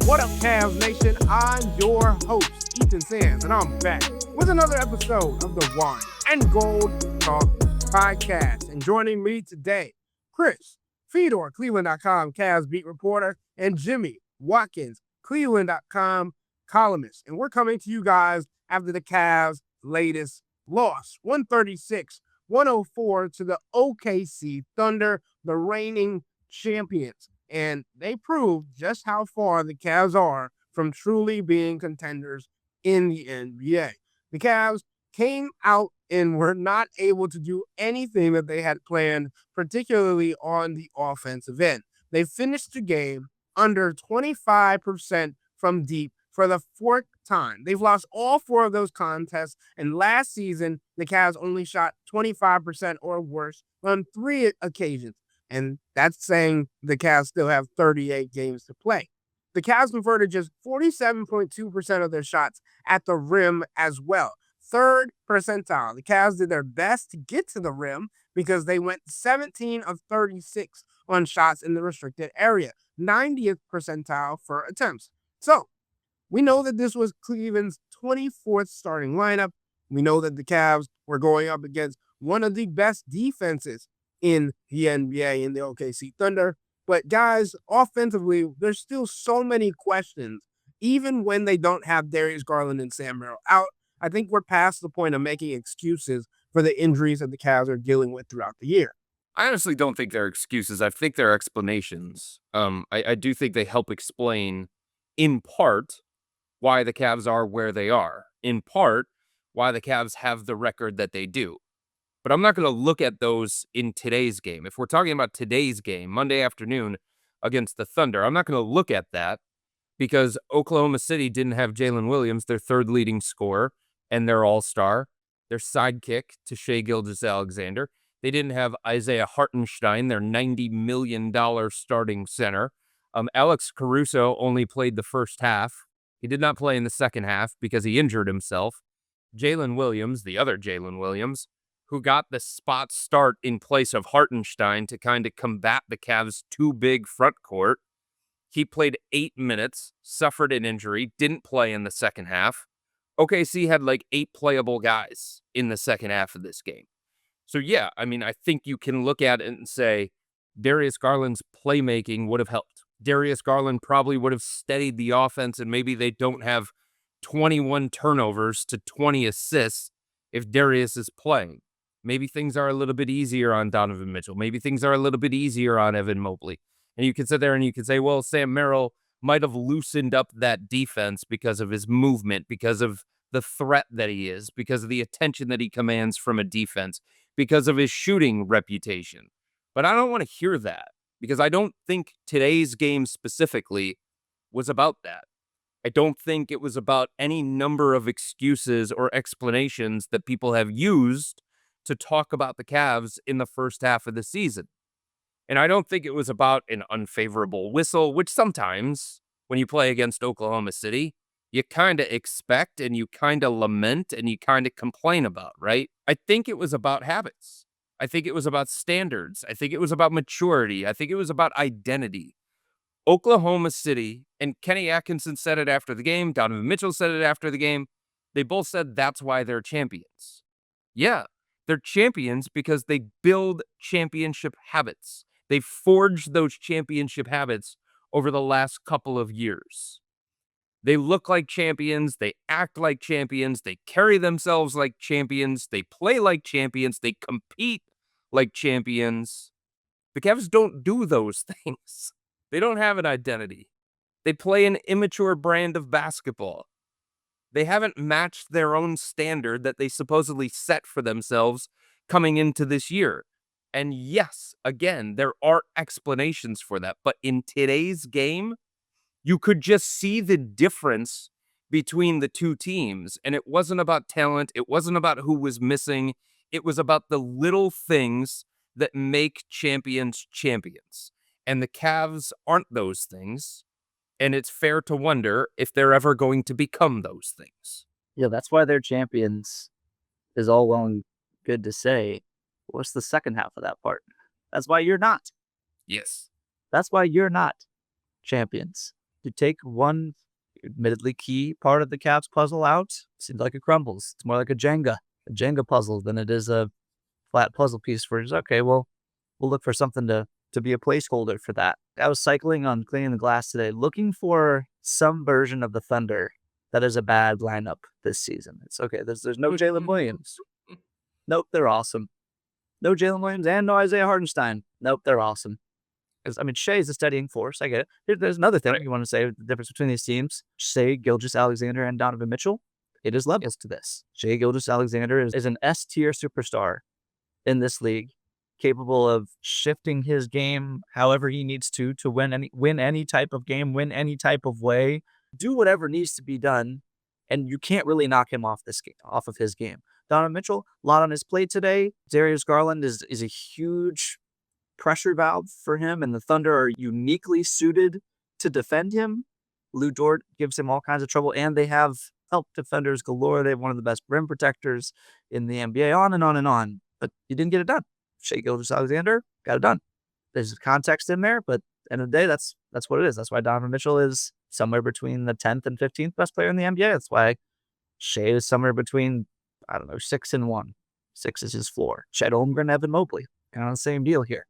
What up, Cavs Nation? I'm your host, Ethan Sands, and I'm back with another episode of the Wine and Gold Talk podcast. And joining me today, Chris, Fedor, cleveland.com Cavs beat reporter, and Jimmy Watkins, cleveland.com columnist. And we're coming to you guys after the Cavs' latest loss, 136-104 to the OKC Thunder, the reigning champions. And they proved just how far the Cavs are from truly being contenders in the NBA. The Cavs came out and were not able to do anything that they had planned, particularly on the offensive end. They finished the game under 25% from deep for the fourth time. They've lost all four of those contests, and last season, the Cavs only shot 25% or worse on 3 occasions. And that's saying the Cavs still have 38 games to play. The Cavs converted just 47.2% of their shots at the rim as well. Third percentile. The Cavs did their best to get to the rim because they went 17 of 36 on shots in the restricted area. 90th percentile for attempts. So, we know that this was Cleveland's 24th starting lineup. We know that the Cavs were going up against one of the best defenses in the NBA in the OKC Thunder. But guys, offensively, there's still so many questions, even when they don't have Darius Garland and Sam Merrill out. I think we're past the point of making excuses for the injuries that the Cavs are dealing with throughout the year. I honestly don't think they're excuses. I think they're explanations. I do think they help explain, in part, why the Cavs are where they are. In part, why the Cavs have the record that they do. But I'm not going to look at those in today's game. If we're talking about today's game, Monday afternoon against the Thunder, I'm not going to look at that because Oklahoma City didn't have Jalen Williams, their third leading scorer, and their all-star, their sidekick to Shai Gilgeous-Alexander. They didn't have Isaiah Hartenstein, their $90 million starting center. Alex Caruso only played the first half. He did not play in the second half because he injured himself. Jalen Williams, the other Jalen Williams, who got the spot start in place of Hartenstein to kind of combat the Cavs' too big front court. He played 8 minutes, suffered an injury, didn't play in the second half. OKC had like 8 playable guys in the second half of this game. So yeah, I mean, I think you can look at it and say Darius Garland's playmaking would have helped. Darius Garland probably would have steadied the offense, and maybe they don't have 21 turnovers to 20 assists if Darius is playing. Maybe things are a little bit easier on Donovan Mitchell. Maybe things are a little bit easier on Evan Mobley. And you can sit there and you can say, well, Sam Merrill might have loosened up that defense because of his movement, because of the threat that he is, because of the attention that he commands from a defense, because of his shooting reputation. But I don't want to hear that because I don't think today's game specifically was about that. I don't think it was about any number of excuses or explanations that people have used to talk about the Cavs in the first half of the season. And I don't think it was about an unfavorable whistle, which sometimes when you play against Oklahoma City, you kind of expect and you kind of lament and you kind of complain about, right? I think it was about habits. I think it was about standards. I think it was about maturity. I think it was about identity. Oklahoma City, and Kenny Atkinson said it after the game, Donovan Mitchell said it after the game, they both said that's why they're champions. Yeah, they're champions because they build championship habits. They forged those championship habits over the last couple of years. They look like champions. They act like champions. They carry themselves like champions. They play like champions. They compete like champions. The Cavs don't do those things. They don't have an identity. They play an immature brand of basketball. They haven't matched their own standard that they supposedly set for themselves coming into this year. And yes, again, there are explanations for that. But in today's game, you could just see the difference between the two teams. And it wasn't about talent. It wasn't about who was missing. It was about the little things that make champions champions. And the Cavs aren't those things. And it's fair to wonder if they're ever going to become those things. Yeah, that's why they're champions is all well and good to say. What's the second half of that part? That's why you're not. Yes. That's why you're not champions. You take one admittedly key part of the Cavs puzzle out, it seems like it crumbles. It's more like a Jenga puzzle than it is a flat puzzle piece where it's okay, well, we'll look for something to be a placeholder for that. I was cycling on Cleaning the Glass today, looking for some version of the Thunder that is a bad lineup this season. It's okay. There's no Jalen Williams. Nope, they're awesome. No Jalen Williams and no Isaiah Hartenstein. Nope, they're awesome. I mean, Shea's a steadying force. I get it. There's another thing you want to say, the difference between these teams. Shea Gilgeous-Alexander and Donovan Mitchell. It is levels to this. Shea Gilgeous-Alexander is an S-tier superstar in this league, capable of shifting his game however he needs to win any type of game, win any type of way, do whatever needs to be done, and you can't really knock him off of his game. Donovan Mitchell, a lot on his plate today. Darius Garland is a huge pressure valve for him, and the Thunder are uniquely suited to defend him. Lou Dort gives him all kinds of trouble, and they have help defenders galore. They have one of the best rim protectors in the NBA, on and on and on. But you didn't get it done. Shea Gilgeous-Alexander got it done. There's context in there, but at the end of the day, that's what it is. That's why Donovan Mitchell is somewhere between the 10th and 15th best player in the NBA. That's why Shea is somewhere between, 6 and 1. 6 is his floor. Chet Holmgren, Evan Mobley, kind of the same deal here.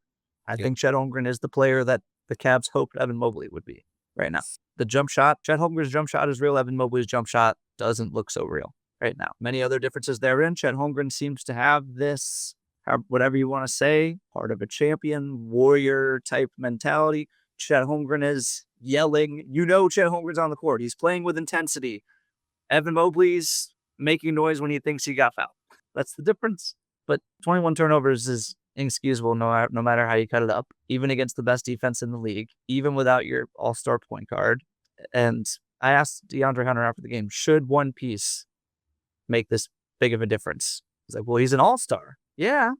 I think Chet Holmgren is the player that the Cavs hoped Evan Mobley would be right now. The jump shot, Chet Holmgren's jump shot is real. Evan Mobley's jump shot doesn't look so real right now. Many other differences therein. Chet Holmgren seems to have this, whatever you want to say, part of a champion, warrior type mentality. Chet Holmgren is yelling. Chet Holmgren's on the court. He's playing with intensity. Evan Mobley's making noise when he thinks he got fouled. That's the difference. But 21 turnovers is inexcusable no matter how you cut it up, even against the best defense in the league, even without your all-star point guard. And I asked DeAndre Hunter after the game, should one piece make this big of a difference? He's like, well, he's an all-star. Yeah.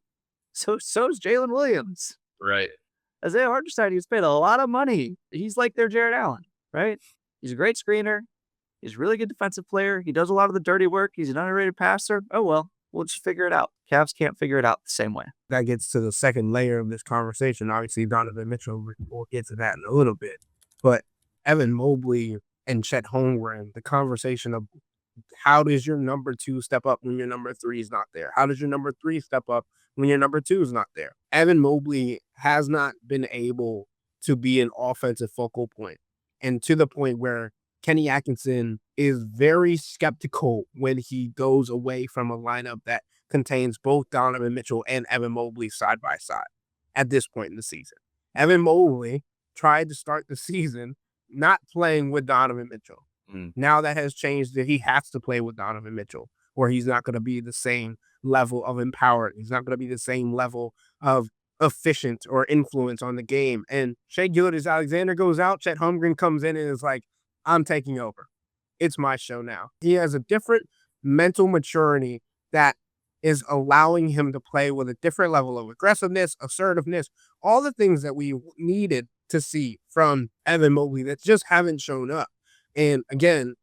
So's Jalen Williams. Right. Isaiah Hartenstein, he's paid a lot of money. He's like their Jared Allen, right? He's a great screener. He's a really good defensive player. He does a lot of the dirty work. He's an underrated passer. Oh, well, we'll just figure it out. Cavs can't figure it out the same way. That gets to the second layer of this conversation. Obviously, Donovan Mitchell, we'll get to that in a little bit. But Evan Mobley and Chet Holmgren, the conversation of how does your number 2 step up when your number 3 is not there? How does your number 3 step up when your number 2 is not there? Evan Mobley has not been able to be an offensive focal point, and to the point where Kenny Atkinson is very skeptical when he goes away from a lineup that contains both Donovan Mitchell and Evan Mobley side by side at this point in the season. Evan Mobley tried to start the season not playing with Donovan Mitchell. Now that has changed, that he has to play with Donovan Mitchell, or he's not going to be the same level of empowered. He's not going to be the same level of efficient or influence on the game. And Shea Gilgeous-Alexander goes out. Chet Holmgren comes in and is like, I'm taking over. It's my show now. He has a different mental maturity that is allowing him to play with a different level of aggressiveness, assertiveness, all the things that we needed to see from Evan Mobley that just haven't shown up. And again,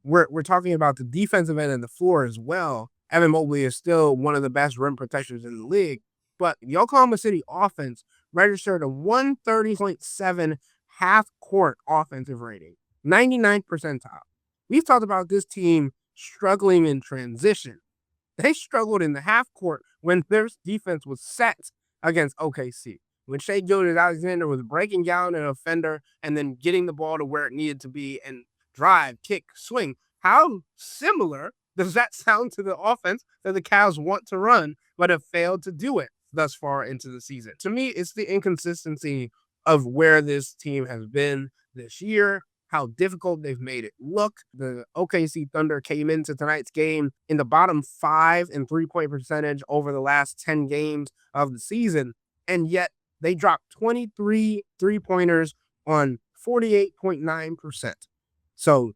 we're talking about the defensive end of the floor as well. Evan Mobley is still one of the best rim protectors in the league, but the Oklahoma City offense registered a 130.7 half-court offensive rating, 99th percentile. We've talked about this team struggling in transition. They struggled in the half court when their defense was set against OKC. When Shea Gilgeous-Alexander was breaking down an offender and then getting the ball to where it needed to be and drive, kick, swing. How similar does that sound to the offense that the Cavs want to run but have failed to do it thus far into the season? To me, it's the inconsistency of where this team has been this year, how difficult they've made it look. The OKC Thunder came into tonight's game in the bottom 5 in three-point percentage over the last 10 games of the season, and yet they dropped 23 three-pointers on 48.9%. So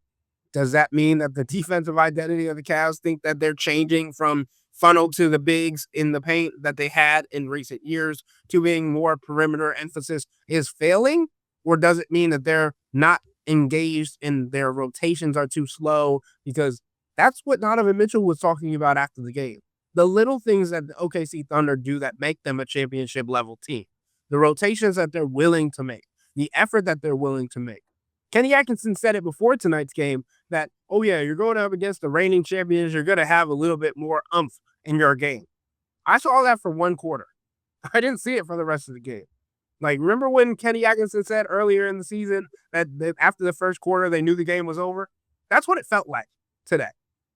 does that mean that the defensive identity of the Cavs think that they're changing from funnel to the bigs in the paint that they had in recent years to being more perimeter emphasis is failing? Or does it mean that they're not engaged and their rotations are too slow? Because that's what Donovan Mitchell was talking about after the game. The little things that the OKC Thunder do that make them a championship level team. The rotations that they're willing to make. The effort that they're willing to make. Kenny Atkinson said it before tonight's game that, oh yeah, you're going up against the reigning champions. You're going to have a little bit more oomph in your game. I saw that for one quarter. I didn't see it for the rest of the game. Like, remember when Kenny Atkinson said earlier in the season that after the first quarter, they knew the game was over? That's what it felt like today.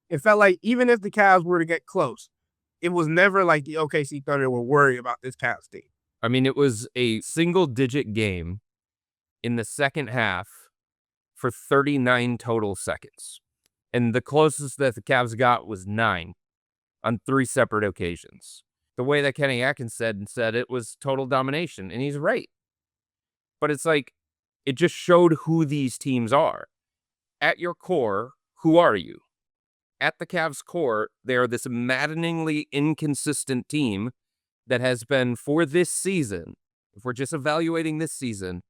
It felt like even if the Cavs were to get close, it was never like the OKC Thunder were worried about this Cavs team. I mean, it was a single-digit game in the second half for 39 total seconds. And the closest that the Cavs got was 9 on 3 separate occasions. The way that Kenny Atkinson said it was total domination, and he's right. But it's like, it just showed who these teams are. At your core, who are you? At the Cavs' core, they are this maddeningly inconsistent team that has been, for this season, if we're just evaluating this season,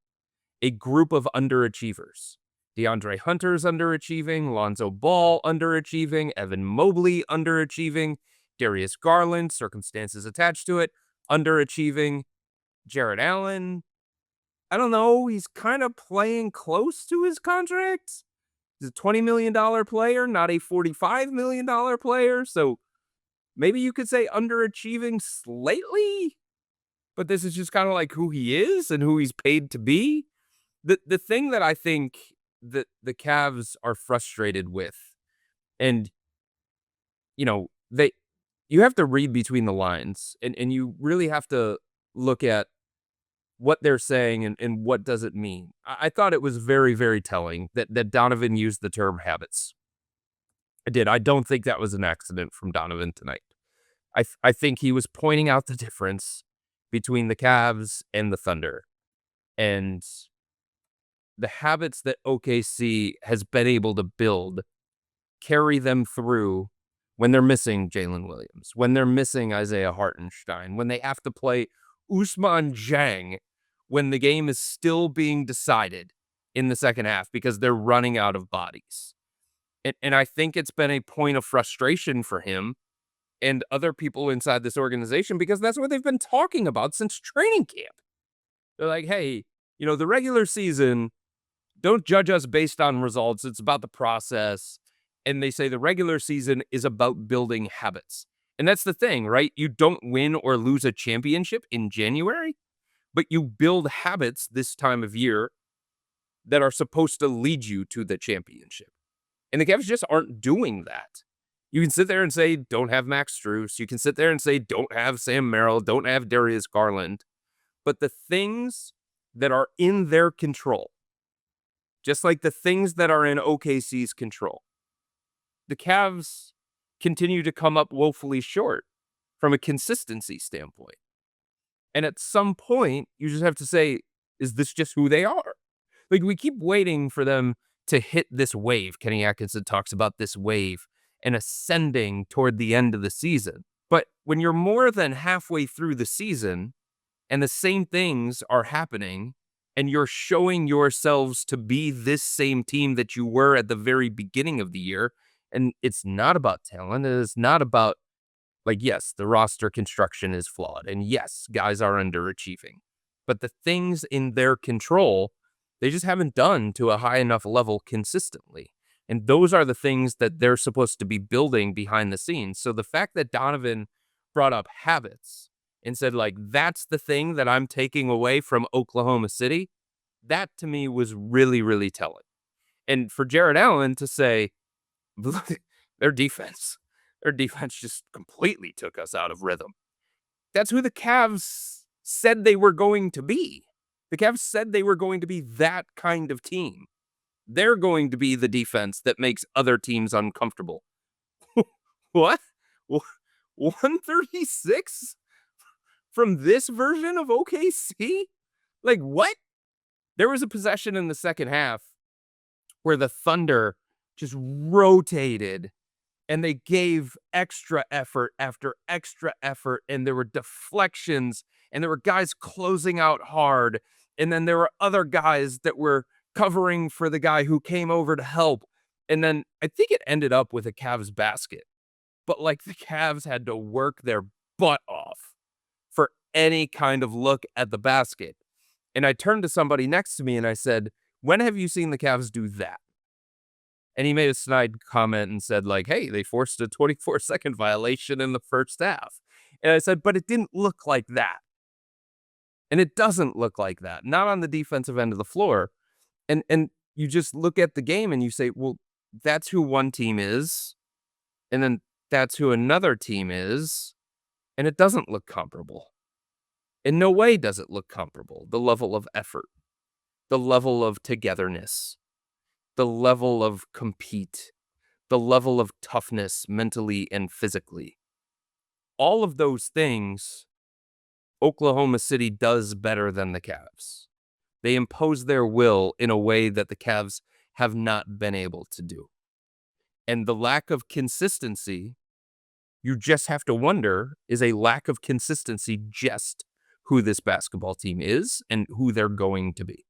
a group of underachievers. DeAndre Hunter's underachieving, Lonzo Ball underachieving, Evan Mobley underachieving, Darius Garland, circumstances attached to it, underachieving, Jarrett Allen. I don't know, he's kind of playing close to his contract. He's a $20 million player, not a $45 million player, so maybe you could say underachieving slightly, but this is just kind of like who he is and who he's paid to be. The thing that I think that the Cavs are frustrated with, and, you know, you have to read between the lines, and you really have to look at what they're saying and what does it mean. I thought it was very, very telling that Donovan used the term habits. I did. I don't think that was an accident from Donovan tonight. I think he was pointing out the difference between the Cavs and the Thunder, and the habits that OKC has been able to build carry them through when they're missing Jalen Williams, when they're missing Isaiah Hartenstein, when they have to play Ousmane Dieng, when the game is still being decided in the second half because they're running out of bodies. And I think it's been a point of frustration for him and other people inside this organization because that's what they've been talking about since training camp. They're like, hey, the regular season, don't judge us based on results. It's about the process. And they say the regular season is about building habits. And that's the thing, right? You don't win or lose a championship in January, but you build habits this time of year that are supposed to lead you to the championship. And the Cavs just aren't doing that. You can sit there and say, don't have Max Strus. You can sit there and say, don't have Sam Merrill. Don't have Darius Garland. But the things that are in their control, just like the things that are in OKC's control, the Cavs continue to come up woefully short from a consistency standpoint. And at some point, you just have to say, is this just who they are? Like, we keep waiting for them to hit this wave. Kenny Atkinson talks about this wave and ascending toward the end of the season. But when you're more than halfway through the season and the same things are happening and you're showing yourselves to be this same team that you were at the very beginning of the year, and it's not about talent, it's not about, like, yes, the roster construction is flawed, and yes, guys are underachieving. But the things in their control, they just haven't done to a high enough level consistently. And those are the things that they're supposed to be building behind the scenes. So the fact that Donovan brought up habits and said, like, that's the thing that I'm taking away from Oklahoma City, that to me was really, really telling. And for Jarrett Allen to say, their defense just completely took us out of rhythm. That's who the Cavs said they were going to be. The Cavs said they were going to be that kind of team. They're going to be the defense that makes other teams uncomfortable. What? 136 from this version of OKC? Like, what? There was a possession in the second half where the Thunder just rotated and they gave extra effort after extra effort, and there were deflections, and there were guys closing out hard, and then there were other guys that were covering for the guy who came over to help, and then I think it ended up with a Cavs basket. But, like, the Cavs had to work their butt off for any kind of look at the basket. And I turned to somebody next to me and I said, When have you seen the Cavs do that? And he made a snide comment and said, like, hey, they forced a 24-second violation in the first half. And I said, but it didn't look like that. And it doesn't look like that, not on the defensive end of the floor. And you just look at the game and you say, well, that's who one team is, and then that's who another team is, and it doesn't look comparable. In no way does it look comparable. The level of effort, the level of togetherness, the level of compete, the level of toughness mentally and physically. All of those things, Oklahoma City does better than the Cavs. They impose their will in a way that the Cavs have not been able to do. And the lack of consistency, you just have to wonder, is a lack of consistency just who this basketball team is and who they're going to be?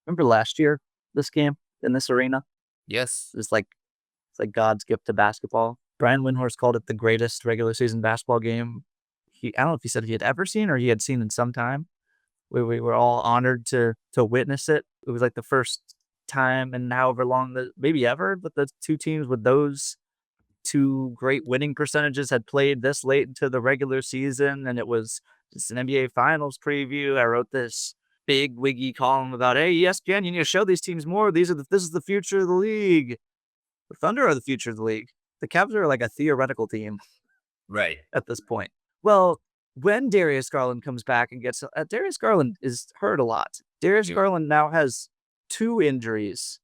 Remember last year, this game in this arena? Yes. It's like God's gift to basketball. Brian Windhorst called it the greatest regular season basketball game. I don't know if he said he had ever seen or he had seen in some time. We were all honored to witness it. It was like the first time in however long, maybe ever, but the two teams with those two great winning percentages had played this late into the regular season, and it was just an NBA Finals preview. I wrote this big wiggy column about, hey, ESPN, you need to show these teams more. This is the future of the league. The Thunder are the future of the league. The Cavs are like a theoretical team. Right. At this point. Well, when Darius Garland comes back and gets Darius Garland is hurt a lot. Darius Garland now has 2 injuries,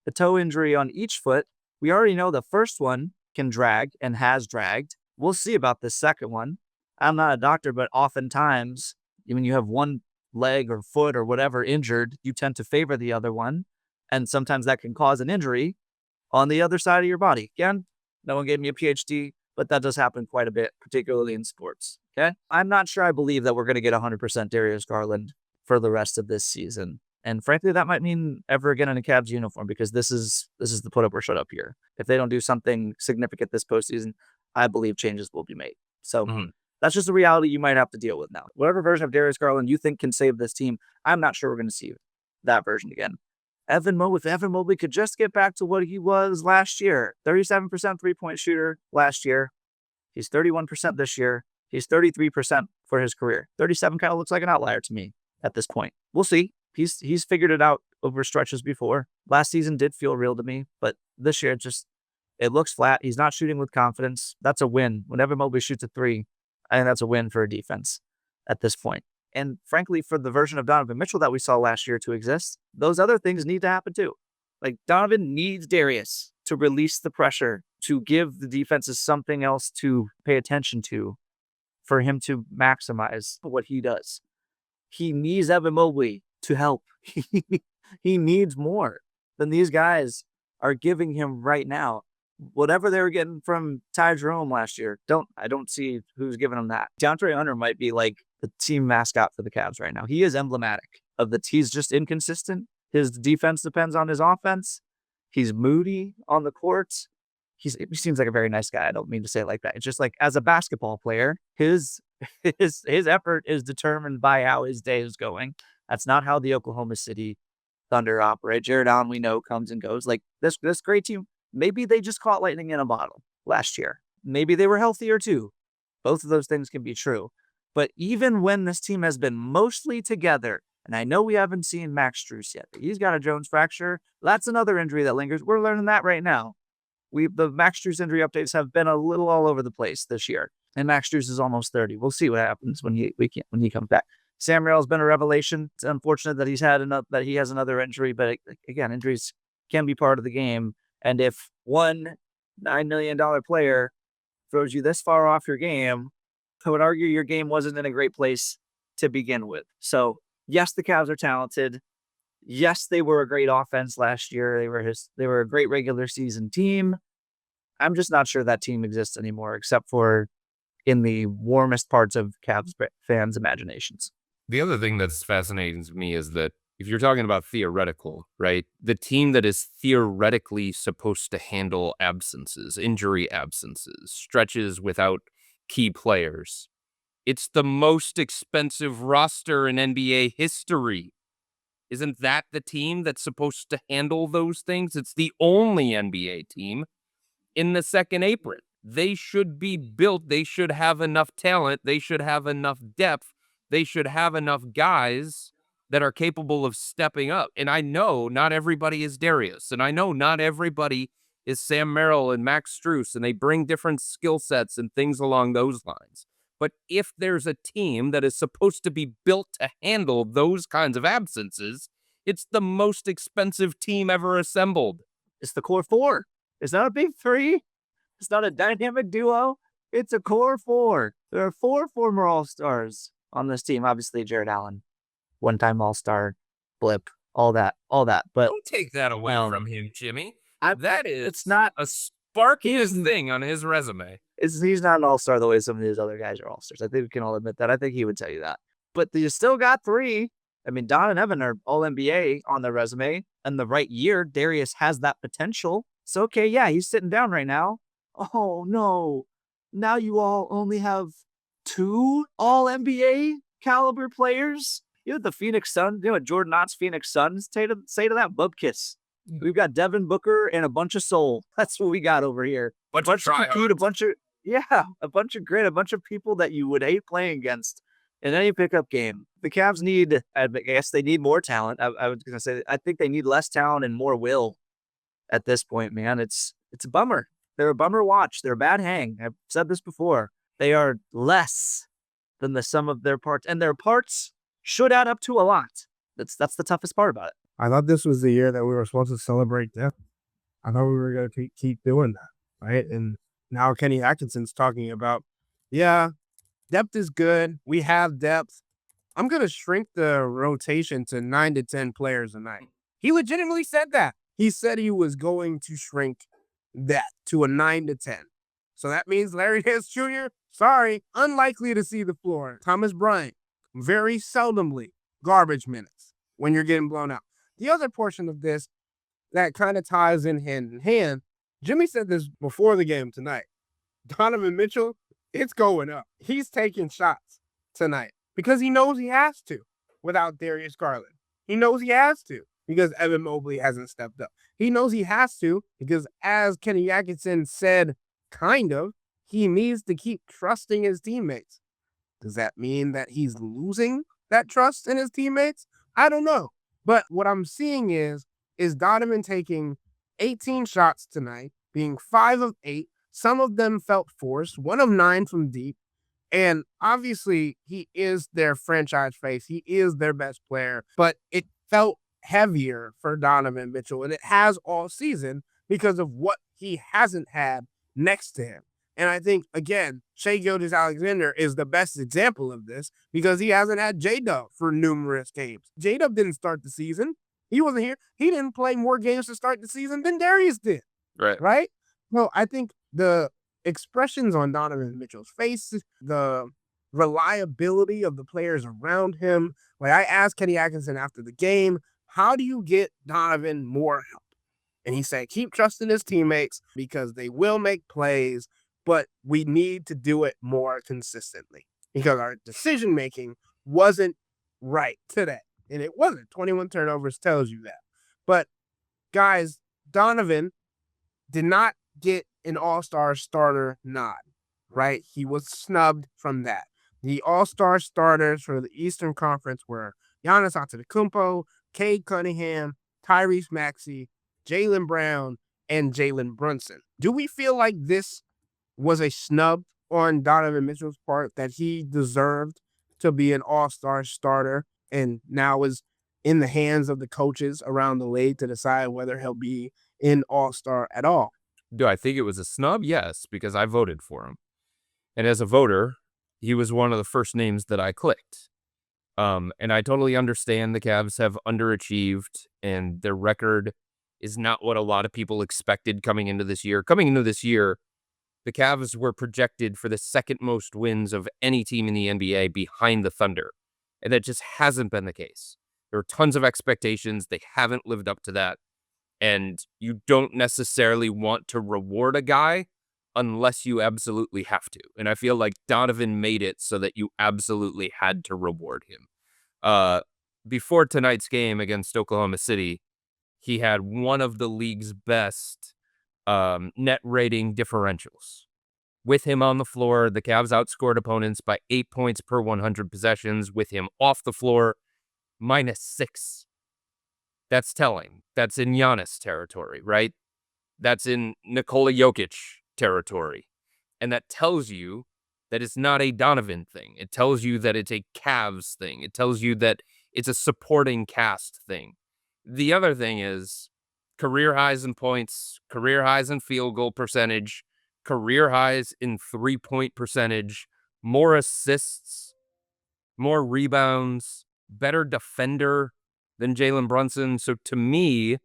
a toe injury on each foot. We already know the first one can drag and has dragged. We'll see about the second one. I'm not a doctor, but oftentimes when you have one leg or foot or whatever injured, you tend to favor the other one. And sometimes that can cause an injury on the other side of your body. Again, no one gave me a PhD, but that does happen quite a bit, particularly in sports. Okay. I'm not sure I believe that we're going to get 100% Darius Garland for the rest of this season. And frankly, that might mean ever again in a Cavs uniform, because this is the put up or shut up here. If they don't do something significant this postseason, I believe changes will be made. So that's just a reality you might have to deal with now. Whatever version of Darius Garland you think can save this team, I'm not sure we're going to see that version again. If Evan Mobley could just get back to what he was last year, 37% three-point shooter last year. He's 31% this year. He's 33% for his career. 37 kind of looks like an outlier to me at this point. We'll see. He's figured it out over stretches before. Last season did feel real to me, but this year it looks flat. He's not shooting with confidence. That's a win. Whenever Mobley shoots a 3, I think that's a win for a defense at this point. And frankly, for the version of Donovan Mitchell that we saw last year to exist, those other things need to happen too. Like Donovan needs Darius to release the pressure, to give the defenses something else to pay attention to for him to maximize what he does. He needs Evan Mobley to help. He needs more than these guys are giving him right now. Whatever they were getting from Ty Jerome last year, I don't see who's giving him that. DeAndre Hunter might be like the team mascot for the Cavs right now. He is emblematic of the he's just inconsistent. His defense depends on his offense. He's moody on the courts. He seems like a very nice guy. I don't mean to say it like that. It's just like as a basketball player, his effort is determined by how his day is going. That's not how the Oklahoma City Thunder operate. Jared Allen, we know, comes and goes. Like this great team, maybe they just caught lightning in a bottle last year. Maybe they were healthier too. Both of those things can be true. But even when this team has been mostly together, and I know we haven't seen Max Strus yet, but he's got a Jones fracture. That's another injury that lingers. We're learning that right now. The Max Strus injury updates have been a little all over the place this year. And Max Strus is almost 30. We'll see what happens when he comes back. Sam Merrill's been a revelation. It's unfortunate that he has another injury, but again, injuries can be part of the game. And if one $9 million player throws you this far off your game, I would argue your game wasn't in a great place to begin with. So yes, the Cavs are talented. Yes, they were a great offense last year. They were a great regular season team. I'm just not sure that team exists anymore, except for in the warmest parts of Cavs fans' imaginations. The other thing that's fascinating to me is that if you're talking about theoretical, right, the team that is theoretically supposed to handle absences, injury absences, stretches without key players, it's the most expensive roster in NBA history. Isn't that the team that's supposed to handle those things? It's the only NBA team in the second apron. They should be built. They should have enough talent. They should have enough depth. They should have enough guys that are capable of stepping up. And I know not everybody is Darius, and I know not everybody is Sam Merrill and Max Strus, and they bring different skill sets and things along those lines. But if there's a team that is supposed to be built to handle those kinds of absences, it's the most expensive team ever assembled. It's the core four. It's not a big three. It's not a dynamic duo. It's a core four. There are 4 former All-Stars on this team. Obviously, Jared Allen, one-time All-Star, blip, all that. But Don't take that away from him, Jimmy. It's not a sparkiest thing on his resume. He's not an All-Star the way some of these other guys are All-Stars. I think we can all admit that. I think he would tell you that. But you still got 3. I mean, Don and Evan are All-NBA on their resume. And the right year, Darius has that potential. So, okay, yeah, he's sitting down right now. Oh, no. Now you all only have 2 All-NBA caliber players? You know what the Phoenix Suns, you know what Jordan Knott's Phoenix Suns say to that? Bubkiss. We've got Devin Booker and a bunch of soul. That's what we got over here. A bunch of compete, a bunch of grit, a bunch of people that you would hate playing against in any pickup game. The Cavs need, I guess they need more talent. I was going to say, I think they need less talent and more will at this point, man. It's a bummer. They're a bummer watch. They're a bad hang. I've said this before. They are less than the sum of their parts, and their parts should add up to a lot. That's the toughest part about it. I thought this was the year that we were supposed to celebrate depth. I thought we were going to keep doing that, right? And now Kenny Atkinson's talking about, yeah, depth is good. We have depth. I'm going to shrink the rotation to 9 to 10 players a night. He legitimately said that. He said he was going to shrink that to a 9 to 10. So that means Larry Nance Jr., sorry, unlikely to see the floor. Thomas Bryant, very seldomly garbage minutes when you're getting blown out. The other portion of this that kind of ties in hand, Jimmy said this before the game tonight. Donovan Mitchell, it's going up. He's taking shots tonight because he knows he has to without Darius Garland. He knows he has to because Evan Mobley hasn't stepped up. He knows he has to because, as Kenny Atkinson said, he needs to keep trusting his teammates. Does that mean that he's losing that trust in his teammates? I don't know. But what I'm seeing is Donovan taking 18 shots tonight, being 5 of 8. Some of them felt forced, 1 of 9 from deep. And obviously, he is their franchise face. He is their best player. But it felt heavier for Donovan Mitchell, and it has all season because of what he hasn't had next to him. And I think, again, Shai Gilgeous-Alexander is the best example of this because he hasn't had J-Dub for numerous games. J-Dub didn't start the season. He wasn't here. He didn't play more games to start the season than Darius did. Right? Well, I think the expressions on Donovan Mitchell's face, the reliability of the players around him. Like I asked Kenny Atkinson after the game, how do you get Donovan more help? And he said, keep trusting his teammates because they will make plays, but we need to do it more consistently because our decision-making wasn't right today. And it wasn't. 21 turnovers tells you that. But, guys, Donovan did not get an all-star starter nod, right? He was snubbed from that. The all-star starters for the Eastern Conference were Giannis Antetokounmpo, Cade Cunningham, Tyrese Maxey, Jaylen Brown, and Jalen Brunson. Do we feel like this was a snub on Donovan Mitchell's part, that he deserved to be an all-star starter and now is in the hands of the coaches around the league to decide whether he'll be in all-star at all? Do I think it was a snub? Yes, because I voted for him. And as a voter, he was one of the first names that I clicked. And I totally understand the Cavs have underachieved and their record is not what a lot of people expected coming into this year. Coming into this year, the Cavs were projected for the second most wins of any team in the NBA behind the Thunder. And that just hasn't been the case. There are tons of expectations. They haven't lived up to that. And you don't necessarily want to reward a guy unless you absolutely have to. And I feel like Donovan made it so that you absolutely had to reward him. before tonight's game against Oklahoma City, he had one of the league's best net rating differentials. With him on the floor, the Cavs outscored opponents by 8 points per 100 possessions. With him off the floor, -6. That's telling. That's in Giannis territory, right? That's in Nikola Jokic territory. And that tells you that it's not a Donovan thing. It tells you that it's a Cavs thing. It tells you that it's a supporting cast thing. The other thing is career highs in points, career highs in field goal percentage, career highs in 3-point percentage, more assists, more rebounds, better defender than Jalen Brunson. So to me,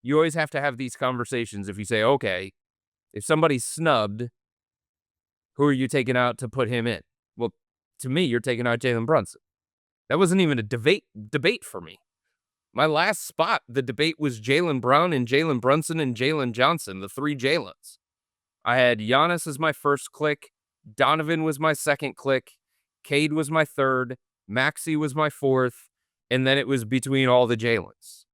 you always have to have these conversations. If you say, okay, if somebody's snubbed, who are you taking out to put him in? Well, to me, you're taking out Jalen Brunson. That wasn't even a debate for me. My last spot, the debate was Jaylen Brown and Jalen Brunson and Jalen Johnson, the 3 Jalens. I had Giannis as my first click, Donovan was my second click, Cade was my third, Maxey was my fourth, and then it was between all the Jalens.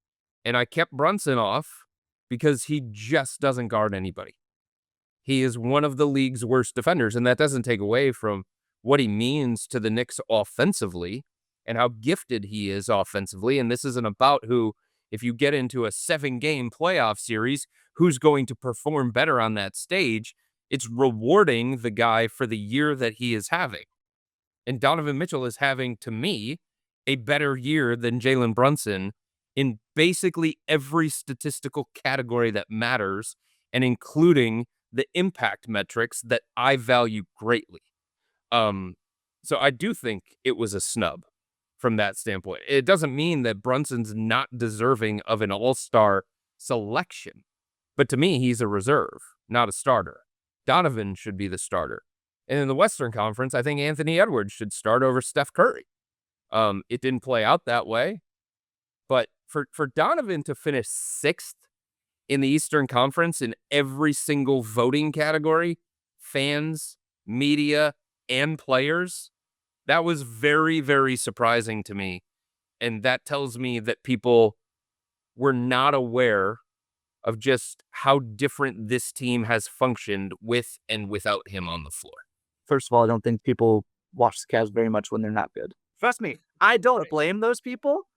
And I kept Brunson off because he just doesn't guard anybody. He is one of the league's worst defenders, and that doesn't take away from what he means to the Knicks offensively and how gifted he is offensively. And this isn't about who, if you get into a 7-game playoff series, who's going to perform better on that stage. It's rewarding the guy for the year that he is having. And Donovan Mitchell is having, to me, a better year than Jalen Brunson in basically every statistical category that matters, and including the impact metrics that I value greatly. So I do think it was a snub from that standpoint. It doesn't mean that Brunson's not deserving of an all-star selection, but to me, he's a reserve, not a starter. Donovan should be the starter. And in the Western Conference, I think Anthony Edwards should start over Steph Curry. It didn't play out that way, but for Donovan to finish 6th in the Eastern Conference in every single voting category, fans, media, and players, that was very, very surprising to me. And that tells me that people were not aware of just how different this team has functioned with and without him on the floor. First of all, I don't think people watch the Cavs very much when they're not good. Trust me, I don't blame those people.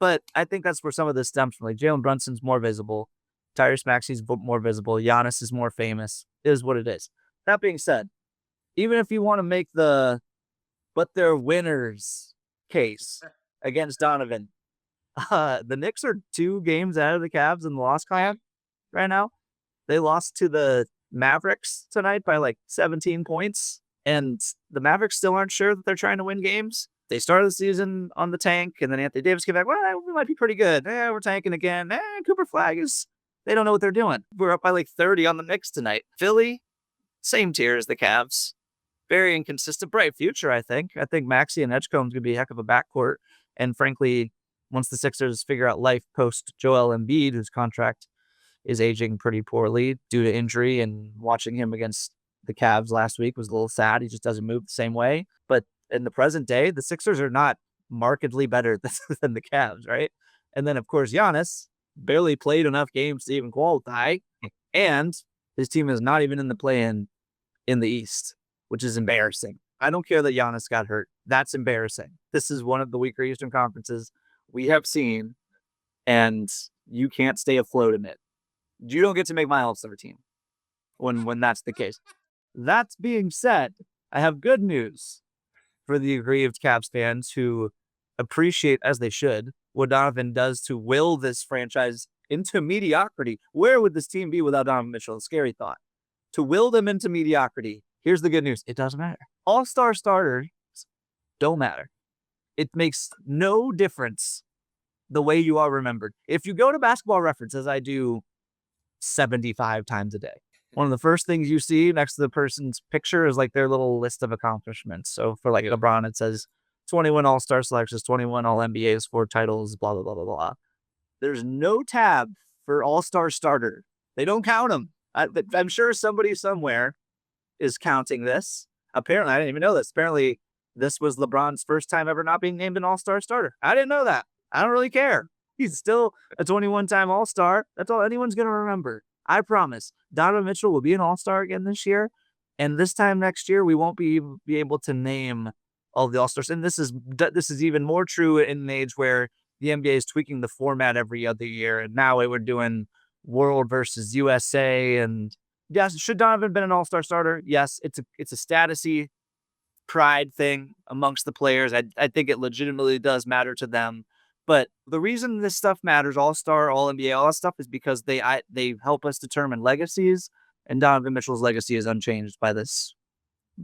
But I think that's where some of this stems from. Like, Jalen Brunson's more visible. Tyrese Maxey's more visible. Giannis is more famous. It is what it is. That being said, even if you want to make but they're winners case against Donovan, the Knicks are 2 games out of the Cavs in the loss column right now. They lost to the Mavericks tonight by like 17 points, and the Mavericks still aren't sure that they're trying to win games. They started the season on the tank, and then Anthony Davis came back. Well, we might be pretty good. We're tanking again. Cooper Flag they don't know what they're doing. We're up by like 30 on the Knicks tonight. Philly, same tier as the Cavs. Very inconsistent. Bright future, I think. I think Maxey and Edgecombe's going to be a heck of a backcourt. And frankly, once the Sixers figure out life post Joel Embiid, whose contract is aging pretty poorly due to injury, and watching him against the Cavs last week was a little sad. He just doesn't move the same way. But in the present day, the Sixers are not markedly better than the Cavs, right? And then, of course, Giannis barely played enough games to even qualify, and his team is not even in the play-in in the East, which is embarrassing. I don't care that Giannis got hurt. That's embarrassing. This is one of the weaker Eastern conferences we have seen, and you can't stay afloat in it. You don't get to make my All-Star team when that's the case. That being said, I have good news for the aggrieved Cavs fans who appreciate, as they should, what Donovan does to will this franchise into mediocrity. Where would this team be without Donovan Mitchell? A scary thought. To will them into mediocrity, here's the good news. It doesn't matter. All-star starters don't matter. It makes no difference the way you are remembered. If you go to Basketball Reference, as I do 75 times a day, one of the first things you see next to the person's picture is like their little list of accomplishments. So for like LeBron, it says 21 All-Star selections, 21 All-NBAs, 4 titles, blah, blah, blah, blah, blah. There's no tab for All-Star starter. They don't count them. I'm sure somebody somewhere is counting this. Apparently, I didn't even know this. Apparently, this was LeBron's first time ever not being named an all-star starter. I didn't know that. I don't really care. He's still a 21-time all-star. That's all anyone's going to remember. I promise. Donovan Mitchell will be an all-star again this year. And this time next year, we won't be able to name all the all-stars. And this is even more true in an age where the NBA is tweaking the format every other year. And now we're doing World versus USA. And yes, should Donovan have been an all-star starter? Yes, it's a status-y pride thing amongst the players. I think it legitimately does matter to them. But the reason this stuff matters, all-star, all-NBA, all that stuff, is because they help us determine legacies, and Donovan Mitchell's legacy is unchanged by this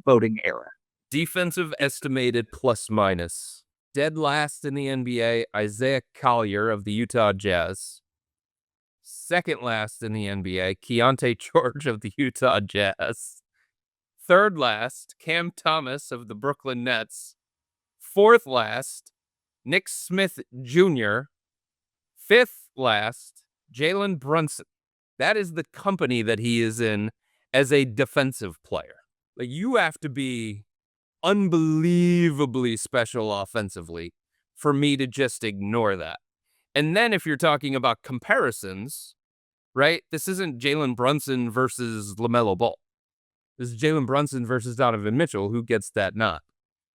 voting era. Defensive estimated plus minus. Dead last in the NBA, Isaiah Collier of the Utah Jazz. Second last in the NBA, Keontae George of the Utah Jazz. Third last, Cam Thomas of the Brooklyn Nets. Fourth last, Nick Smith Jr. Fifth last, Jalen Brunson. That is the company that he is in as a defensive player. Like, you have to be unbelievably special offensively for me to just ignore that. And then if you're talking about comparisons, right? This isn't Jalen Brunson versus LaMelo Ball. This is Jalen Brunson versus Donovan Mitchell. Who gets that nod?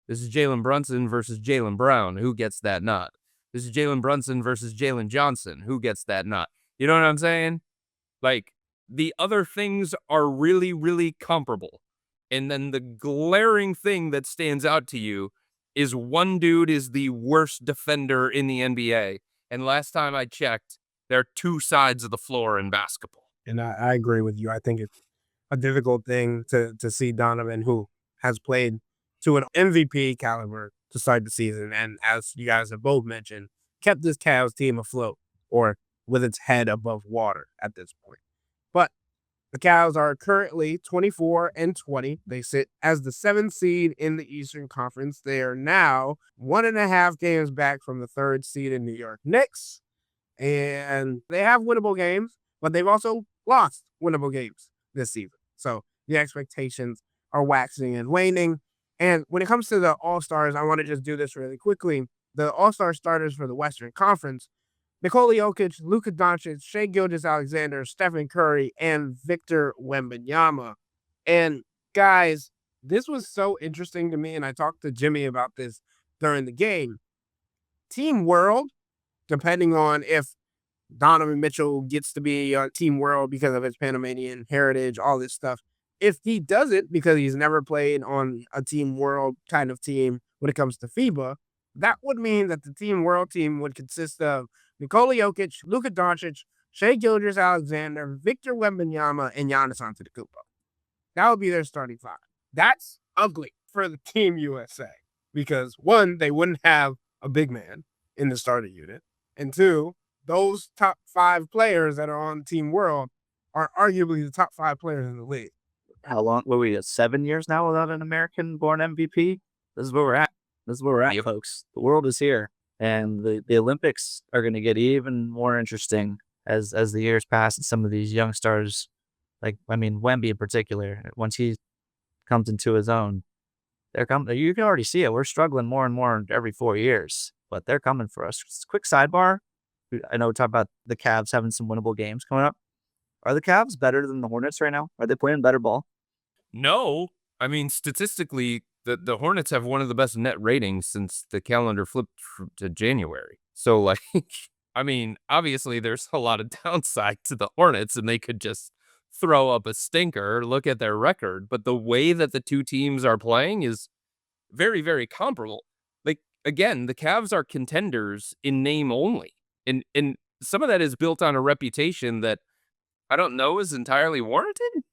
This is Jalen Brunson versus Jaylen Brown. Who gets that nod? This is Jalen Brunson versus Jalen Johnson. Who gets that nod? You know what I'm saying? Like, the other things are really, really comparable. And then the glaring thing that stands out to you is one dude is the worst defender in the NBA. And last time I checked, there are two sides of the floor in basketball. And I agree with you. I think it's a difficult thing to see Donovan, who has played to an MVP caliber to start the season. And as you guys have both mentioned, kept this Cavs team afloat, or with its head above water at this point. But the Cavs are currently 24-20. They sit as the 7th seed in the Eastern Conference. They are now 1.5 games back from the 3rd seed in New York Knicks. And they have winnable games, but they've also lost winnable games this season. So the expectations are waxing and waning. And when it comes to the All-Stars, I want to just do this really quickly. The All-Star starters for the Western Conference: Nikola Jokic, Luka Doncic, Shai Gilgeous-Alexander, Stephen Curry, and Victor Wembanyama. And guys, this was so interesting to me, and I talked to Jimmy about this during the game. Team World, depending on if Donovan Mitchell gets to be on Team World because of his Panamanian heritage, all this stuff. If he doesn't, because he's never played on a Team World kind of team when it comes to FIBA, that would mean that the Team World team would consist of Nikola Jokic, Luka Doncic, Shai Gilgeous-Alexander, Victor Wembanyama, and Giannis Antetokounmpo. That would be their starting five. That's ugly for the Team USA because, one, they wouldn't have a big man in the starting unit, and two, those top 5 players that are on Team World are arguably the top 5 players in the league. How long were we at 7 years now without an American-born MVP? This is where we're at. This is where we're at, folks. The world is here, and the Olympics are going to get even more interesting as the years pass. And some of these young stars, Wemby in particular, once he comes into his own, they're coming. You can already see it. We're struggling more and more every 4 years, but they're coming for us. Quick sidebar. I know we talked about the Cavs having some winnable games coming up. Are the Cavs better than the Hornets right now? Are they playing better ball? No. I mean, statistically, the Hornets have one of the best net ratings since the calendar flipped to January. So, obviously there's a lot of downside to the Hornets, and they could just throw up a stinker, look at their record. But the way that the two teams are playing is very, very comparable. Again, the Cavs are contenders in name only. And some of that is built on a reputation that I don't know is entirely warranted.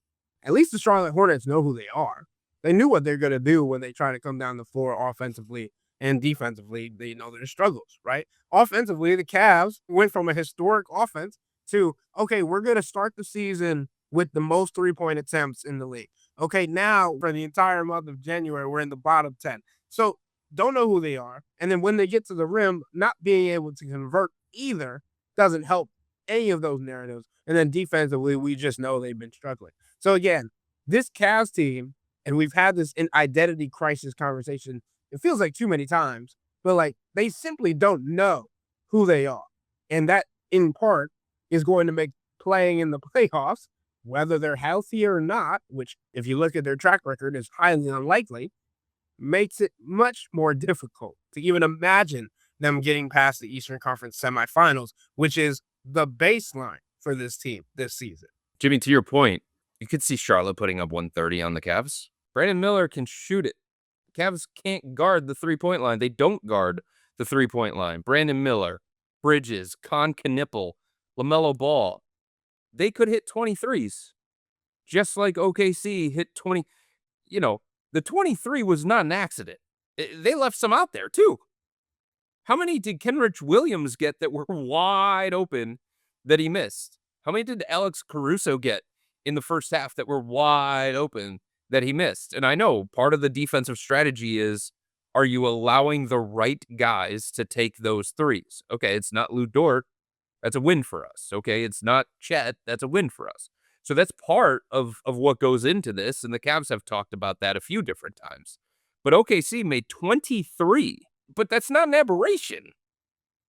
At least the Charlotte Hornets know who they are. They knew what they're going to do when they try to come down the floor offensively and defensively. They know their struggles, right? Offensively, the Cavs went from a historic offense to, okay, we're going to start the season with the most 3-point attempts in the league. Okay, now for the entire month of January, we're in the bottom 10. So don't know who they are. And then when they get to the rim, not being able to convert either doesn't help any of those narratives. And then defensively, we just know they've been struggling. So again, this Cavs team, and we've had this identity crisis conversation it feels like too many times, but like they simply don't know who they are. And that in part is going to make playing in the playoffs, whether they're healthy or not, which if you look at their track record is highly unlikely, makes it much more difficult to even imagine them getting past the Eastern Conference semifinals, which is the baseline for this team this season. Jimmy, to your point, you could see Charlotte putting up 130 on the Cavs. Brandon Miller can shoot it. The Cavs can't guard the three-point line. They don't guard the three-point line. Brandon Miller, Bridges, Con Knipple, LaMelo Ball, they could hit 23s, just like OKC hit 20. You know, the 23 was not an accident. They left some out there, too. How many did Kenrich Williams get that were wide open that he missed? How many did Alex Caruso get in the first half that were wide open that he missed? And I know part of the defensive strategy is, are you allowing the right guys to take those threes? Okay, it's not Lou Dort. That's a win for us. Okay, it's not Chet. That's a win for us. So that's part of what goes into this, and the Cavs have talked about that a few different times. But OKC made 23, but that's not an aberration.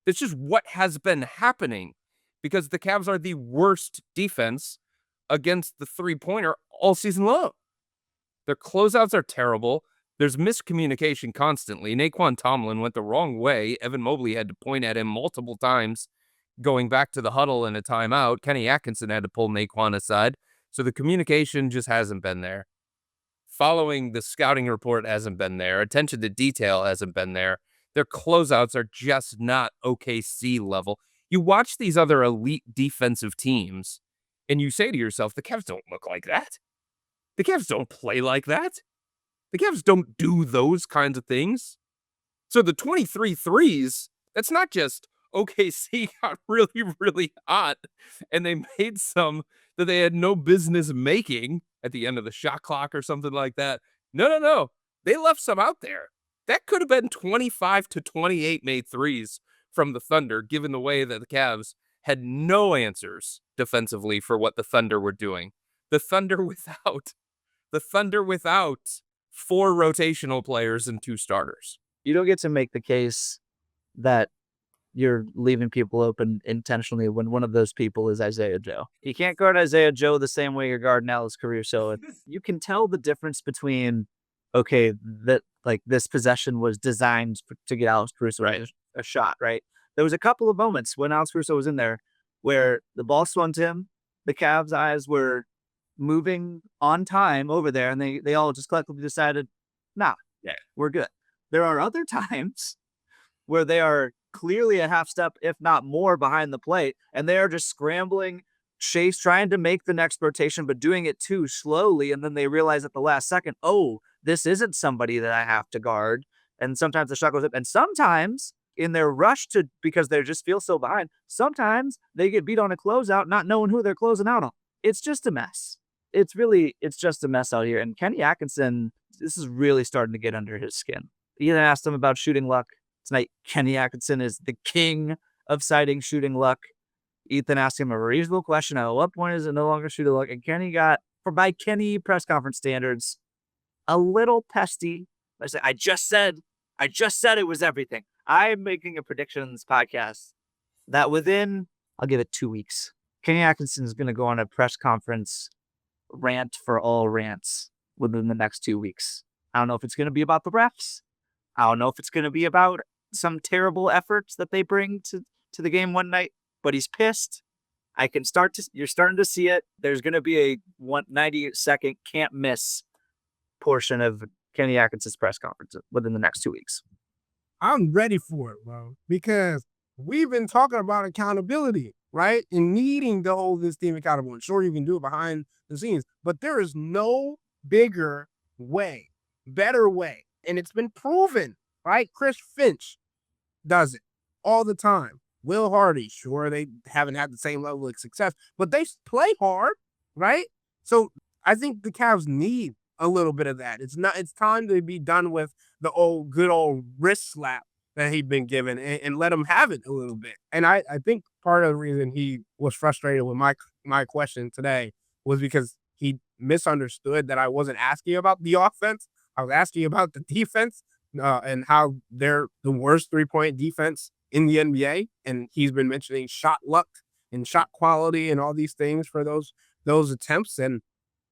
It's just what has been happening because the Cavs are the worst defense against the three-pointer all season long. Their closeouts are terrible. There's miscommunication constantly. Naquan Tomlin went the wrong way. Evan Mobley had to point at him multiple times going back to the huddle in a timeout. Kenny Atkinson had to pull Naquan aside. So the communication just hasn't been there. Following the scouting report hasn't been there. Attention to detail hasn't been there. Their closeouts are just not OKC level. You watch these other elite defensive teams, and you say to yourself, the Cavs don't look like that. The Cavs don't play like that. The Cavs don't do those kinds of things. So the 23 threes, that's not just OKC got really, really hot, and they made some that they had no business making at the end of the shot clock or something like that. No. They left some out there. That could have been 25 to 28 made threes from the Thunder, given the way that the Cavs had no answers defensively for what the Thunder were doing. The Thunder without 4 rotational players and 2 starters. You don't get to make the case that you're leaving people open intentionally when one of those people is Isaiah Joe. You can't guard Isaiah Joe the same way you're guarding Alex Caruso. You can tell the difference between, okay, that like this possession was designed to get Alex Caruso a shot, right? There was a couple of moments when Alex Caruso was in there where the ball swung to him, the Cavs' eyes were moving on time over there, and they all just collectively decided, nah, we're good. There are other times where they are clearly a half step, if not more, behind the plate, and they are just scrambling, trying to make the next rotation, but doing it too slowly, and then they realize at the last second, oh, this isn't somebody that I have to guard, and sometimes the shot goes up, and sometimes in their rush to, because they just feel so behind, sometimes they get beat on a closeout, not knowing who they're closing out on. It's just a mess. It's just a mess out here, and Kenny Atkinson, this is really starting to get under his skin. Ethan asked him about shooting luck tonight. Kenny Atkinson is the king of citing shooting luck. Ethan asked him a reasonable question. At what point is it no longer shooting luck? And Kenny got, by Kenny press conference standards, a little pesty. I just said it was everything. I'm making a prediction in this podcast that within, I'll give it 2 weeks, Kenny Atkinson is going to go on a press conference rant for all rants within the next 2 weeks. I don't know if it's going to be about the refs. I don't know if it's going to be about some terrible efforts that they bring to the game one night, but he's pissed. You're starting to see it. There's going to be a 90-second can't miss portion of Kenny Atkinson's press conference within the next 2 weeks. I'm ready for it, bro, because we've been talking about accountability, right? And needing to hold this team accountable. And sure, you can do it behind the scenes, but there is no bigger way, better way. And it's been proven, right? Chris Finch does it all the time. Will Hardy, sure, they haven't had the same level of success, but they play hard, right? So I think the Cavs need a little bit of that. It's time to be done with the good old wrist slap that he'd been given and let him have it a little bit. And I think part of the reason he was frustrated with my question today was because he misunderstood that I wasn't asking about the offense. I was asking about the defense. and how they're the worst 3-point defense in the NBA. And he's been mentioning shot luck and shot quality and all these things for those attempts. And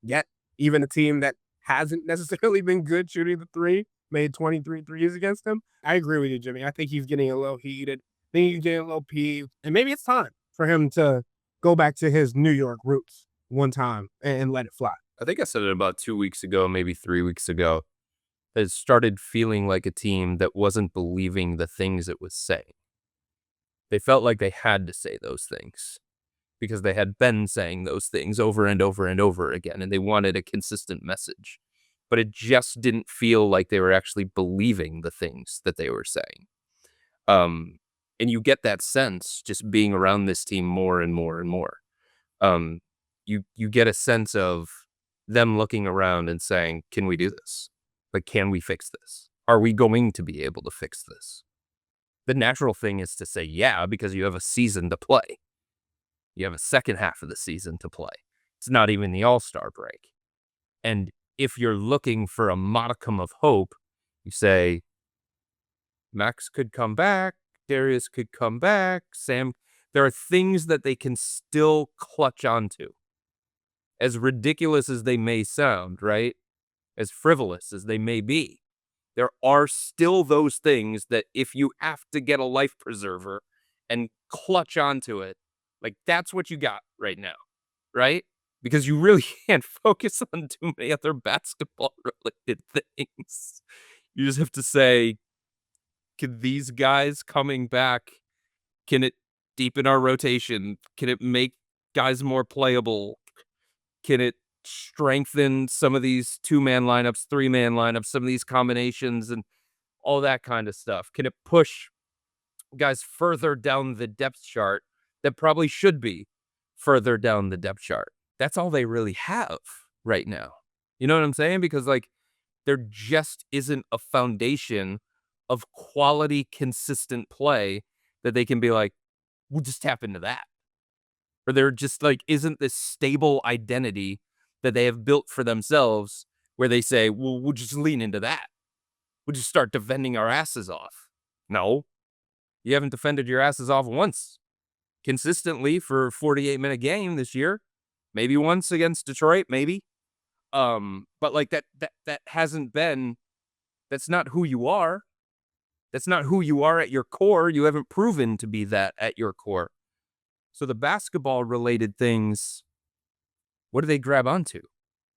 yet, even a team that hasn't necessarily been good shooting the three made 23 threes against him. I agree with you, Jimmy. I think he's getting a little heated. I think he's getting a little peeved. And maybe it's time for him to go back to his New York roots one time and let it fly. I think I said it about 2 weeks ago, maybe 3 weeks ago. It started feeling like a team that wasn't believing the things it was saying. They felt like they had to say those things because they had been saying those things over and over and over again, and they wanted a consistent message. But it just didn't feel like they were actually believing the things that they were saying. And you get that sense just being around this team more and more and more. You get a sense of them looking around and saying, can we do this? Like, can we fix this? Are we going to be able to fix this? The natural thing is to say, yeah, because you have a season to play. You have a second half of the season to play. It's not even the All-Star break. And if you're looking for a modicum of hope, you say, Max could come back, Darius could come back, Sam. There are things that they can still clutch onto. As ridiculous as they may sound, right? As frivolous as they may be, there are still those things that if you have to get a life preserver and clutch onto it, like that's what you got right now, right? Because you really can't focus on too many other basketball-related things. You just have to say, can these guys coming back, can it deepen our rotation? Can it make guys more playable? Can it strengthen some of these 2-man lineups, 3-man lineups, some of these combinations and all that kind of stuff? Can it push guys further down the depth chart that probably should be further down the depth chart? That's all they really have right now. You know what I'm saying? Because like there just isn't a foundation of quality, consistent play that they can be like, we'll just tap into that. Or there just like isn't this stable identity that they have built for themselves where they say, well, we'll just lean into that. We'll just start defending our asses off. No, you haven't defended your asses off once consistently for a 48-minute game this year. Maybe once against Detroit, maybe. But like that hasn't been, that's not who you are. That's not who you are at your core. You haven't proven to be that at your core. So the basketball related things, what do they grab onto?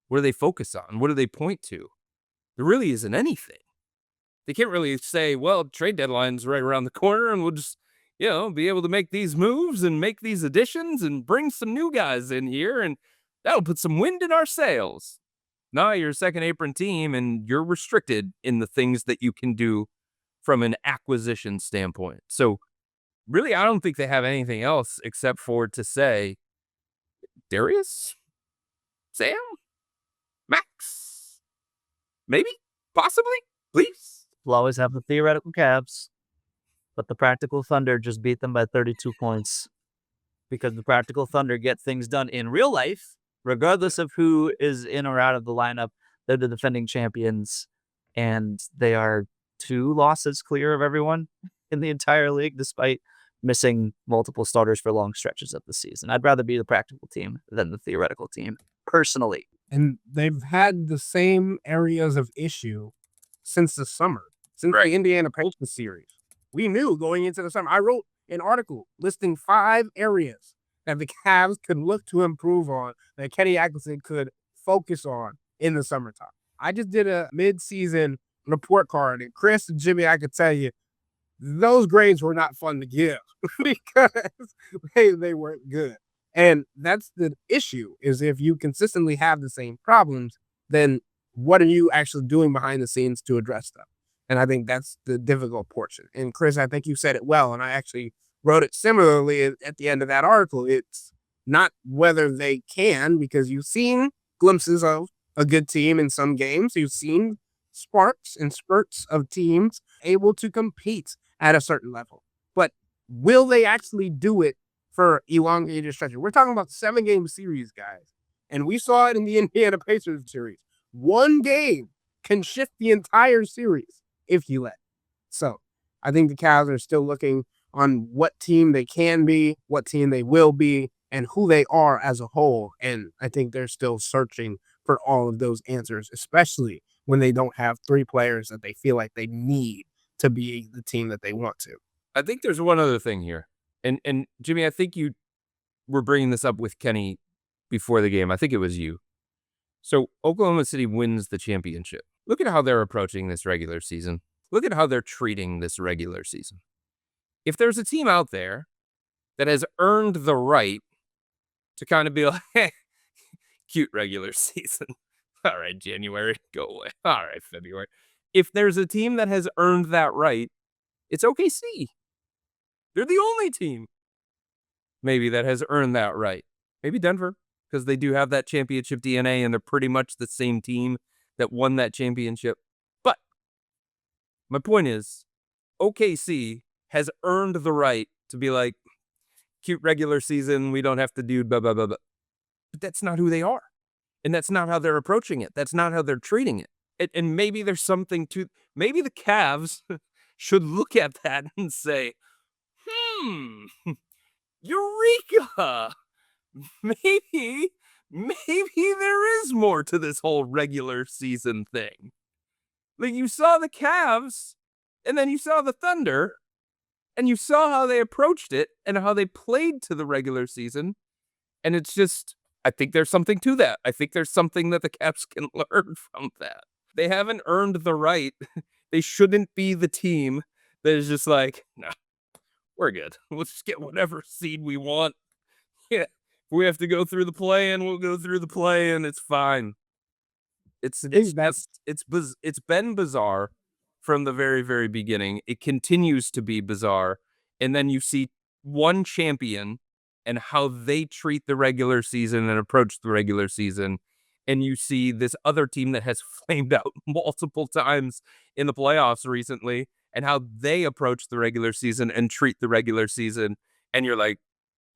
What do they focus on? What do they point to? There really isn't anything. They can't really say, well, trade deadline's right around the corner and we'll just, be able to make these moves and make these additions and bring some new guys in here and that'll put some wind in our sails. No, you're a second apron team and you're restricted in the things that you can do from an acquisition standpoint. So really, I don't think they have anything else except for to say, Darius? Sam? Max? Maybe? Possibly? Please? We'll always have the theoretical Cavs, but the practical Thunder just beat them by 32 points because the practical Thunder get things done in real life, regardless of who is in or out of the lineup. They're the defending champions, and they are 2 losses clear of everyone in the entire league, despite missing multiple starters for long stretches of the season. I'd rather be the practical team than the theoretical team, personally. And they've had the same areas of issue since the summer, since the Indiana Pacers series. We knew going into the summer. I wrote an article listing 5 areas that the Cavs could look to improve on, that Kenny Atkinson could focus on in the summertime. I just did a mid-season report card, and Chris and Jimmy, I could tell you, those grades were not fun to give because they weren't good. And that's the issue, is if you consistently have the same problems, then what are you actually doing behind the scenes to address them? And I think that's the difficult portion. And Chris, I think you said it well, and I actually wrote it similarly at the end of that article. It's not whether they can, because you've seen glimpses of a good team in some games. You've seen sparks and spurts of teams able to compete at a certain level. But will they actually do it for elongated stretches? We're talking about 7-game series, guys. And we saw it in the Indiana Pacers series. One game can shift the entire series. if you let. So I think the Cavs are still looking on what team they can be, what team they will be, and who they are as a whole. And I think they're still searching for all of those answers, especially when they don't have three players that they feel like they need to be the team that they want to. I think there's one other thing here. And Jimmy, I think you were bringing this up with Kenny before the game. I think it was you. So Oklahoma City wins the championship. Look at how they're approaching this regular season. Look at how they're treating this regular season. If there's a team out there that has earned the right to kind of be like, hey, cute regular season. All right, January, go away. All right, February. If there's a team that has earned that right, it's OKC. They're the only team maybe that has earned that right. Maybe Denver, because they do have that championship DNA and they're pretty much the same team that won that championship. But my point is, OKC has earned the right to be like, cute regular season, we don't have to do blah, blah, blah, blah. But that's not who they are. And that's not how they're approaching it. That's not how they're treating it. And maybe there's something to, maybe the Cavs should look at that and say, Eureka! Maybe there is more to this whole regular season thing. Like, you saw the Cavs, and then you saw the Thunder, and you saw how they approached it and how they played to the regular season. And it's just, I think there's something to that. I think there's something that the Cavs can learn from that. They haven't earned the right. They shouldn't be the team that is just like, no, we're good. We'll just get whatever seed we want. Yeah, if we have to go through the play-in, we'll go through the play-in. It's fine. It's been bizarre from the very, very beginning. It continues to be bizarre. And then you see one champion and how they treat the regular season and approach the regular season. And you see this other team that has flamed out multiple times in the playoffs recently and how they approach the regular season and treat the regular season. And you're like,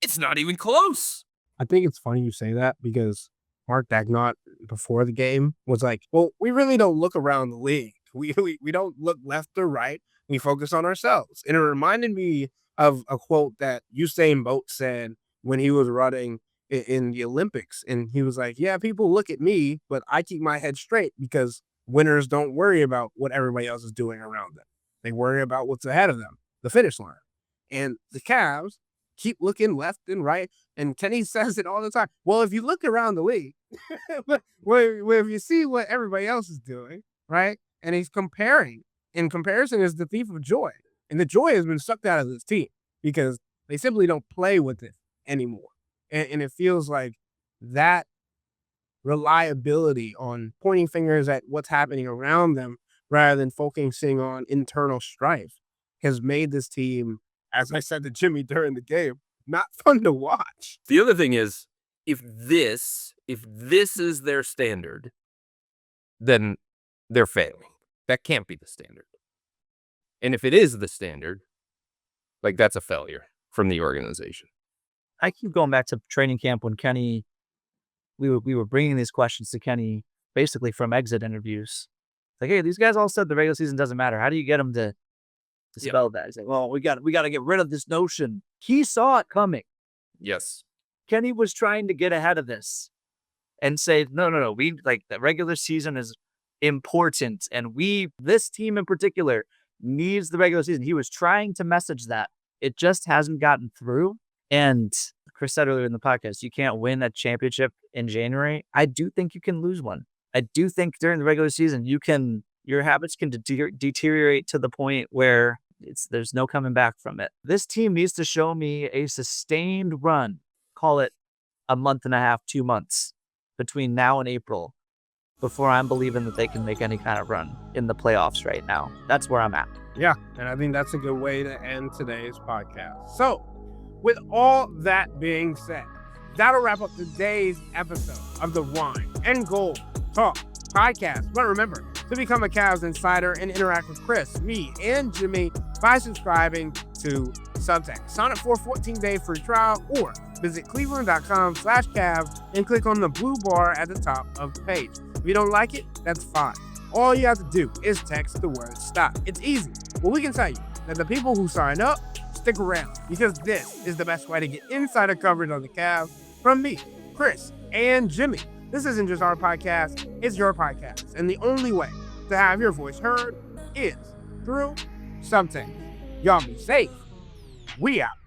it's not even close. I think it's funny you say that because Mark Dagnott before the game was like, well, we really don't look around the league. We don't look left or right. We focus on ourselves. And it reminded me of a quote that Usain Bolt said when he was running in the Olympics. And he was like, yeah, people look at me, but I keep my head straight because winners don't worry about what everybody else is doing around them. They worry about what's ahead of them, the finish line. And the Cavs keep looking left and right. And Kenny says it all the time. Well, if you look around the league, well, if you see what everybody else is doing, right? And he's comparing. And comparison is the thief of joy. And the joy has been sucked out of this team because they simply don't play with it anymore. And it feels like that reliability on pointing fingers at what's happening around them rather than focusing on internal strife has made this team, as I said to Jimmy during the game, not fun to watch. The other thing is, if this is their standard, then they're failing. That can't be the standard. And if it is the standard, like, that's a failure from the organization. I keep going back to training camp when Kenny, we were bringing these questions to Kenny basically from exit interviews. Like, hey, these guys all said the regular season doesn't matter. How do you get them to spell that? He's like, well, we got to get rid of this notion. He saw it coming. Yes. Kenny was trying to get ahead of this and say, no. We like the regular season is important. And this team in particular needs the regular season. He was trying to message that. It just hasn't gotten through. And Chris said earlier in the podcast, you can't win a championship in January. I do think you can lose one. I do think during the regular season, your habits can deteriorate to the point where there's no coming back from it. This team needs to show me a sustained run, call it a month and a half, 2 months between now and April, before I'm believing that they can make any kind of run in the playoffs right now. That's where I'm at. Yeah, and I think that's a good way to end today's podcast. So, with all that being said, that'll wrap up today's episode of the Wine and Gold Talk podcast. But remember to become a Cavs insider and interact with Chris, me, and Jimmy by subscribing to Substack. Sign up for a 14-day free trial or visit cleveland.com/Cavs and click on the blue bar at the top of the page. If you don't like it, that's fine. All you have to do is text the word STOP. It's easy. Well, we can tell you that the people who sign up stick around because this is the best way to get insider coverage on the Cavs from me, Chris, and Jimmy. This isn't just our podcast, it's your podcast. And the only way to have your voice heard is through something. Y'all be safe. We out.